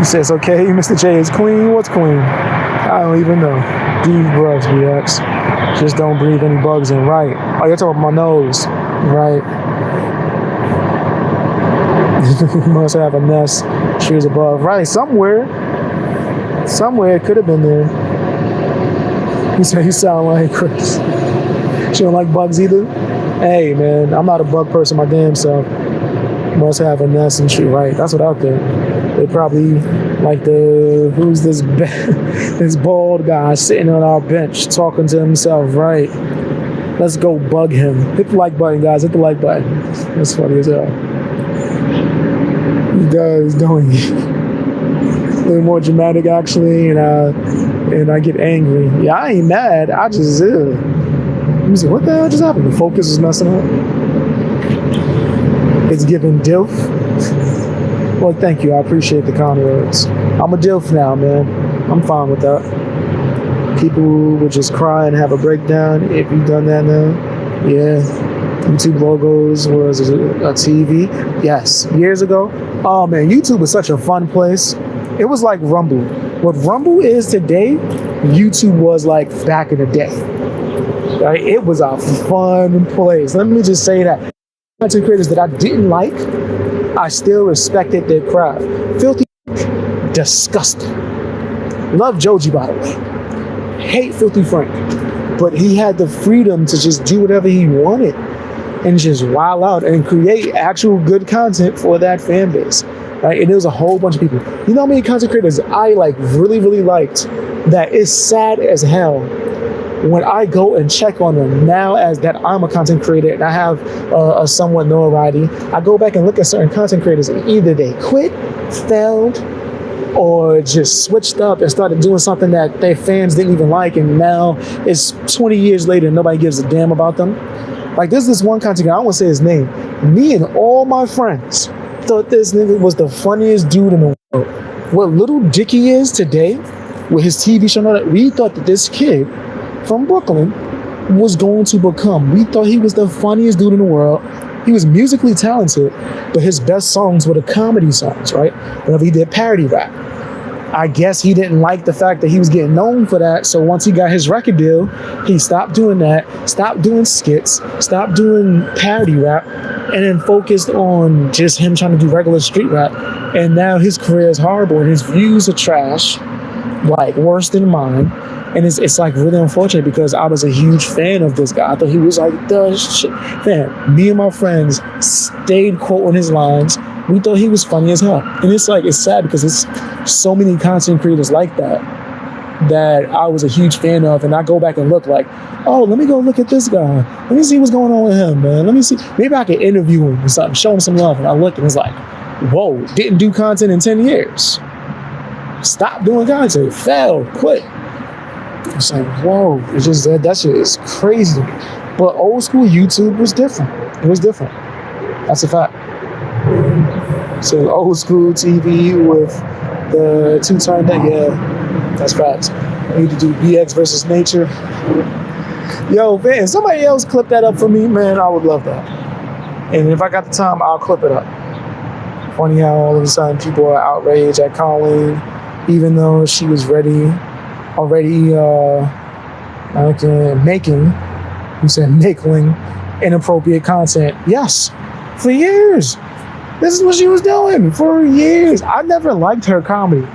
He says, okay, Mr. J is clean. What's clean? I don't even know. Deep breaths, BX. Just don't breathe any bugs in. Right. Oh, you're talking about my nose. Right. Must have a nest. She was above. Right. Somewhere it could have been there. He said you sound like Chris. She don't like bugs either. Hey, man, I'm not a bug person my damn self. Must have a nest and shit. Right. That's what I think. They probably like who's this this bald guy sitting on our bench talking to himself, right? Let's go bug him. Hit the like button, guys. Hit the like button. That's funny as hell. He does, don't he? A little more dramatic, actually, and I get angry. Yeah, I ain't mad. I just let me see, what the hell just happened? The focus is messing up. It's giving DILF. Well, thank you. I appreciate the kind words. I'm a DILF now, man. I'm fine with that. People would just cry and have a breakdown if you've done that now. Yeah. YouTube logos was a TV. Yes. Years ago. Oh, man. YouTube was such a fun place. It was like Rumble. What Rumble is today, YouTube was like back in the day. Right? It was a fun place. Let me just say that. Content creators that I didn't like, I still respected their craft. Filthy, disgusting. Love Joji, by the way. Hate Filthy Frank. But he had the freedom to just do whatever he wanted and just wild out and create actual good content for that fan base. Right? And there was a whole bunch of people. You know how many content creators I like really, really liked that is sad as hell when I go and check on them now as that I'm a content creator and I have a somewhat notoriety, I go back and look at certain content creators and either they quit, failed, or just switched up and started doing something that their fans didn't even like, and now it's 20 years later and nobody gives a damn about them. Like there's this one content creator, I won't say his name. Me and all my friends thought this nigga was the funniest dude in the world. What Little Dicky is today with his TV show, we thought that this kid from Brooklyn was going to become. We thought he was the funniest dude in the world. He was musically talented, but his best songs were the comedy songs, right? Whenever he did parody rap. I guess he didn't like the fact that he was getting known for that, so once he got his record deal, he stopped doing that, stopped doing skits, stopped doing parody rap, and then focused on just him trying to do regular street rap. And now his career is horrible, and his views are trash, like worse than mine. And it's like really unfortunate because I was a huge fan of this guy. I thought he was like the shit. Man, me and my friends stayed quoting his lines. We thought he was funny as hell. And it's sad because it's so many content creators like that I was a huge fan of. And I go back and look like, oh, let me go look at this guy. Let me see what's going on with him, man. Let me see. Maybe I could interview him or something, show him some love. And I look and it's like, whoa, didn't do content in 10 years. Stopped doing content, failed, quit. It's like, whoa, it's just that shit is crazy. But old school YouTube was different. It was different. That's a fact. So old school TV with the two-time deck, yeah, that's facts. We need to do BX versus Nature. Yo, man, somebody else clip that up for me, man, I would love that. And if I got the time, I'll clip it up. Funny how all of a sudden people are outraged at Colleen, even though she was already making inappropriate content. Yes, for years. This is what she was doing for years. I never liked her comedy.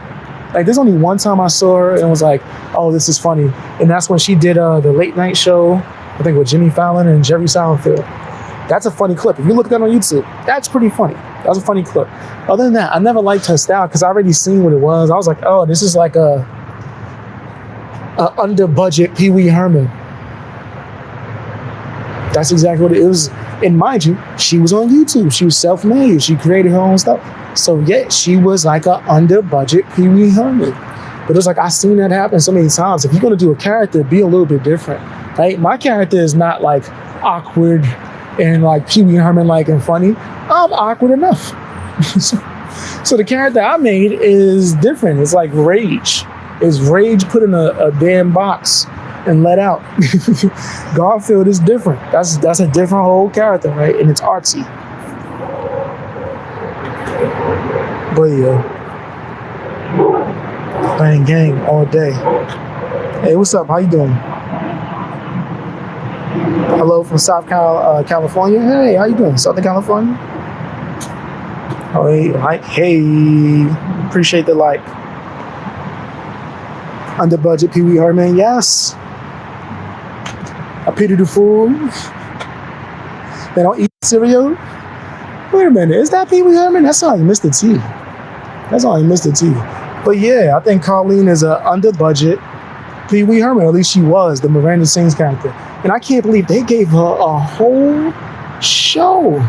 Like, there's only one time I saw her and was like, oh, this is funny. And that's when she did the late night show, I think with Jimmy Fallon and Jerry Seinfeld. That's a funny clip. If you look at that on YouTube, that's pretty funny. That's a funny clip. Other than that, I never liked her style because I already seen what it was. I was like, oh, this is like a under budget Pee Wee Herman. That's exactly what it was. And mind you, she was on YouTube. She was self-made. She created her own stuff. So yeah, she was like a under budget Pee Wee Herman. But it's like, I've seen that happen so many times. If you're gonna do a character, be a little bit different. Right? My character is not like awkward and like Pee Wee Herman like and funny. I'm awkward enough. So the character I made is different. It's like Rage. It's Rage put in a damn box and let out. Garfield is different. That's a different whole character, right? And it's artsy. But yeah. Playing game all day. Hey, what's up? How you doing? Hello from California. Hey, how you doing? Southern California? Oh, hey, like, hey, appreciate the like. Under budget, Pee Wee Herman, yes. I pity the fool. They don't eat cereal. Wait a minute, is that Pee Wee Herman? That's not Mr. T. That's only Mr. T. But yeah, I think Colleen is a under budget Pee Wee Herman. At least she was the Miranda Sings character. And I can't believe they gave her a whole show.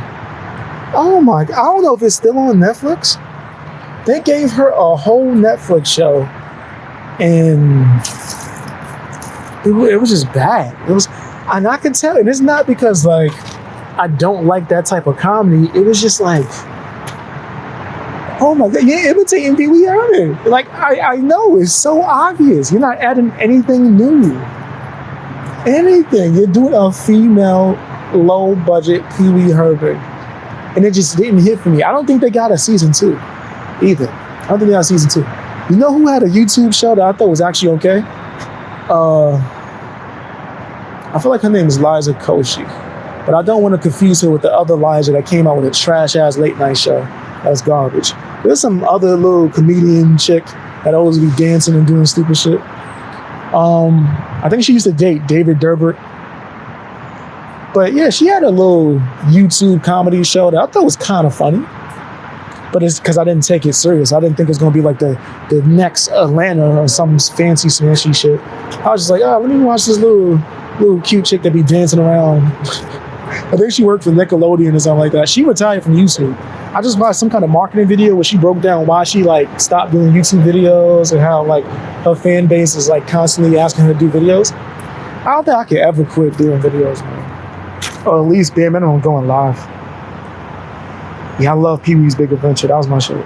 Oh my! I don't know if it's still on Netflix. They gave her a whole Netflix show, and it was just bad. It was, and I can tell. And it's not because like I don't like that type of comedy. It was just like, oh my God, you're imitating Pee Wee Herman. Like, I know, it's so obvious. You're not adding anything new. Anything. You're doing a female, low-budget Pee Wee Herman. And it just didn't hit for me. I don't think they got a season 2 either. I don't think they got a season 2. You know who had a YouTube show that I thought was actually okay? I feel like her name is Liza Koshy. But I don't want to confuse her with the other Liza that came out with a trash-ass late-night show. That's garbage. There's some other little comedian chick that always be dancing and doing stupid shit. I think she used to date David Durbert. But yeah, she had a little YouTube comedy show that I thought was kind of funny. But it's because I didn't take it serious. I didn't think it was going to be like the next Atlanta or some fancy smashy shit. I was just like, oh, let me watch this little cute chick that be dancing around. I think she worked for Nickelodeon or something like that. She retired from YouTube. I just watched some kind of marketing video where she broke down why she like stopped doing YouTube videos and how like her fan base is like constantly asking her to do videos. I don't think I could ever quit doing videos, man. Or at least bare minimum going live. Yeah, I love Pee Wee's Big Adventure. That was my shit.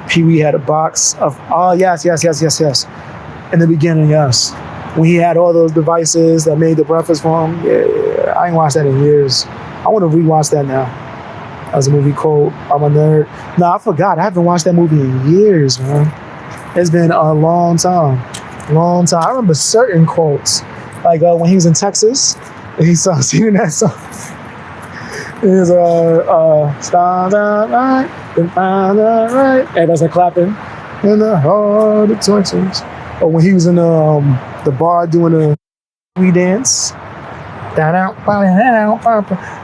Pee Wee had a box of, oh yes. In the beginning, yes. When he had all those devices that made the breakfast for him, yeah, I ain't watched that in years. I want to rewatch that now. That was a movie called I'm a Nerd. No, I forgot. I haven't watched that movie in years, man. It's been a long time. I remember certain quotes. Like when he was in Texas, and he started singing that song. It was stars are right, and find the right. Everybody's like clapping in the heart of Texas. Or when he was in the bar doing a Wee dance. I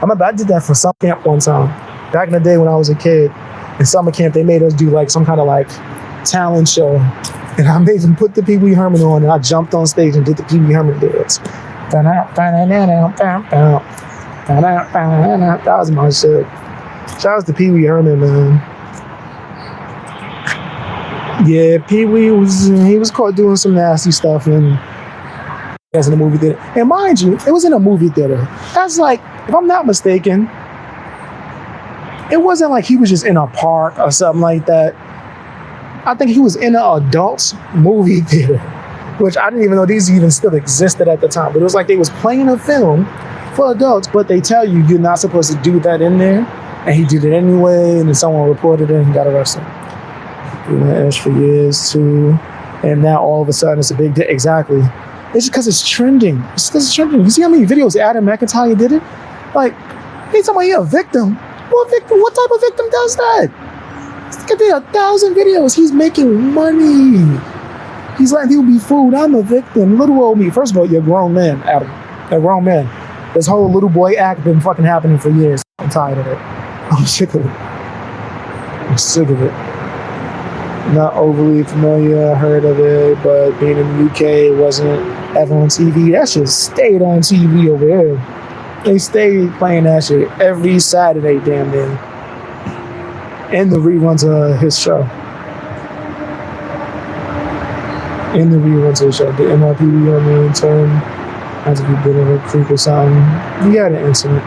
remember I did that for summer camp one time. Back in the day when I was a kid, in summer camp, they made us do like some kind of like talent show. And I made them put the Pee Wee Herman on, and I jumped on stage and did the Pee Wee Herman dance. That was my shit. Shout out to Pee Wee Herman, man. Yeah, Pee Wee was caught doing some nasty stuff in the movie theater. And mind you, it was in a movie theater. That's like, if I'm not mistaken, it wasn't like he was just in a park or something like that. I think he was in an adult movie theater, which I didn't even know these even still existed at the time. But it was like they was playing a film for adults, but they tell you you're not supposed to do that in there. And he did it anyway, and then someone reported it and got arrested. He went ash for years too. And now all of a sudden it's a big deal. Exactly. It's just because it's trending. It's because it's trending. You see how many videos Adam McIntyre did it? Like, he's somebody a victim. What victim? What type of victim does that? There are 1,000 videos. He's making money. He's letting people be fooled. I'm a victim. Little old me. First of all, you're a grown man, Adam. A grown man. This whole little boy act been fucking happening for years. I'm tired of it. I'm sick of it. Not overly familiar, heard of it, but being in the UK, it wasn't ever on TV. That shit stayed on TV over there. They stayed playing that shit every Saturday, damn near. And the reruns of his show. The NYPD Herman turned as if he'd been in a creek or something. He had an incident.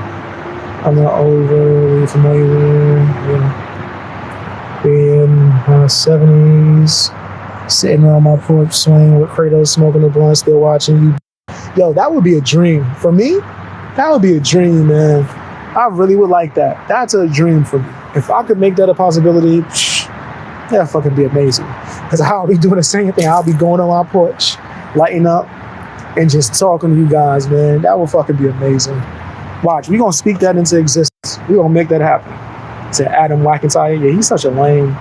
I'm not overly familiar. In my 70s, sitting on my porch swing with Kratos smoking a blunt, still watching you. Yo, that would be a dream. For me, that would be a dream, man. I really would like that. That's a dream for me. If I could make that a possibility, That'd fucking be amazing. Because I'll be doing the same thing. I'll be going on my porch, lighting up, and just talking to you guys, man. That would fucking be amazing. Watch, we gonna speak that into existence. We gonna make that happen. To Adam McIntyre, yeah, he's such a lame.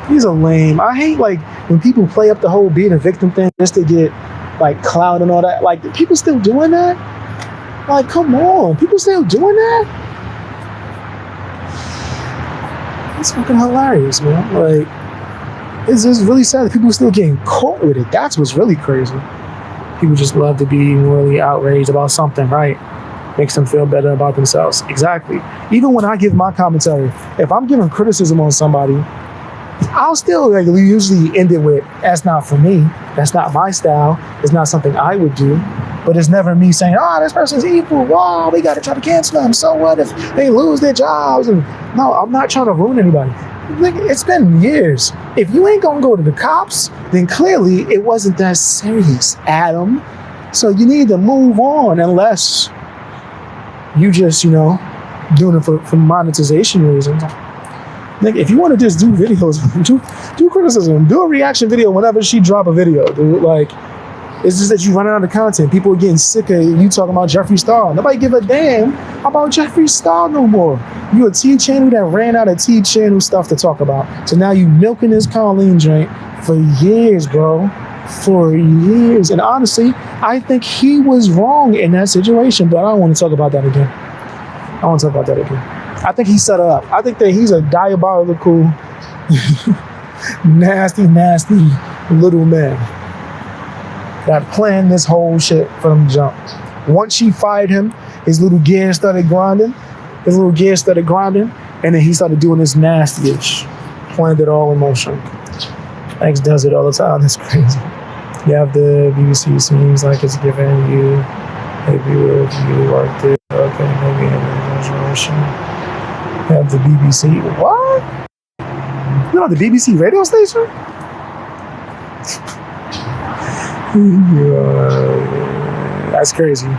He's a lame. I hate like when people play up the whole being a victim thing just to get like clout and all that. Like, people still doing that? Like, come on, people still doing that? It's fucking hilarious, man. Like, it's just really sad that people are still getting caught with it. That's what's really crazy. People just love to be really outraged about something, right? Makes them feel better about themselves. Exactly. Even when I give my commentary, if I'm giving criticism on somebody, I'll still like usually end it with, that's not for me. That's not my style. It's not something I would do. But it's never me saying, oh, this person's evil. Oh, we got to try to cancel them. So what if they lose their jobs? And no, I'm not trying to ruin anybody. It's been years. If you ain't gonna go to the cops, then clearly it wasn't that serious, Adam. So you need to move on unless you just, doing it for monetization reasons. Like, if you want to just do videos, do criticism, do a reaction video whenever she drop a video, dude. Like, it's just that you run out of content. People are getting sick of you talking about Jeffree Star. Nobody give a damn about Jeffree Star no more. You a T channel that ran out of T channel stuff to talk about. So now you milking this Colleen joint for years, bro. For years. And honestly, I think he was wrong in that situation, but I don't want to talk about that again. I think he set her up. I think that he's a diabolical, nasty little man that planned this whole shit from the jump. Once she fired him, his little gear started grinding, and then he started doing this nasty-ish. Planned it all in motion. X does it all the time. That's crazy. You have the BBC seems like it's giving you a view of you right there. Okay, maybe an exaggeration. You have the BBC. What? You know the BBC radio station? Yeah, that's crazy.